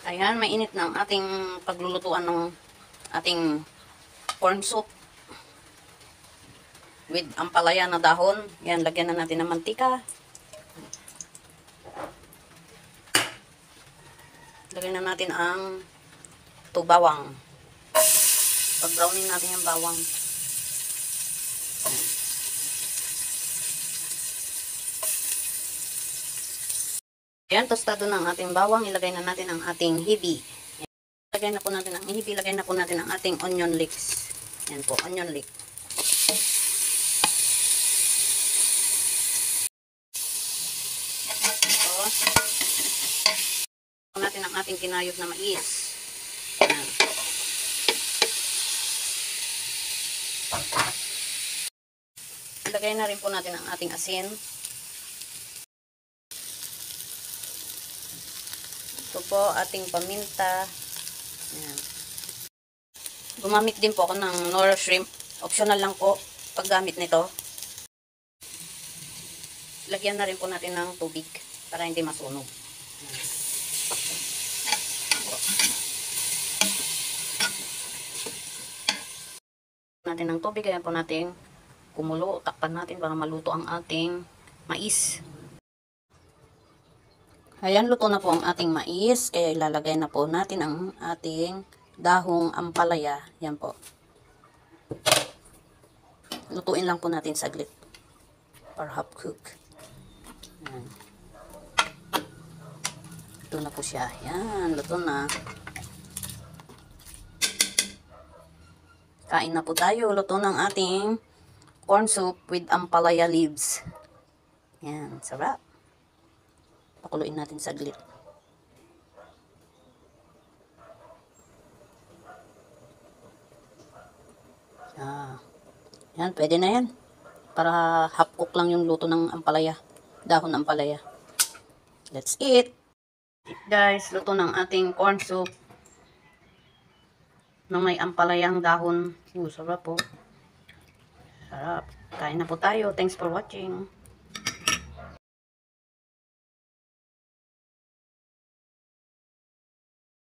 Ayan, mainit na ang ating paglulutuan ng ating corn soup with ampalaya na dahon. Yan, lagyan na natin ng mantika. Lagyan na natin ang bawang. Pag-brownin natin yung bawang. Ayan, tostado na ang ating bawang. Ilagay na natin ang ating hibi. Ilagay na po natin ang hibi. Ilagay na po natin ang ating onion leeks. Yan po, onion leek. Ito natin ang ating kinayod na mais. Yan. Ilagay na rin po natin ang ating asin. Ito po, ating paminta. Ayan. Gumamit din po ako ng Nora shrimp. Optional lang po paggamit nito. Lagyan na rin po natin ng tubig para hindi masunog. Natin ng tubig, ayan po natin kumulo. Takpan natin para maluto ang ating mais. Ayan, luto na po ang ating mais. Kaya ilalagay na po natin ang ating dahong ampalaya. Yan po. Lutuin lang po natin saglit. Or half cook. Ayan. Luto na po siya. Yan, luto na. Kain na po tayo. Luto ng ating corn soup with ampalaya leaves. Yan, sarap. Pakuluin natin saglit. Yan, pwede na yan. Para half cook lang yung luto ng ampalaya. Dahon ng ampalaya. Let's eat! Guys, luto ng ating corn soup na may ampalayang dahon. Sarap po. Sarap. Kain na po tayo. Thanks for watching.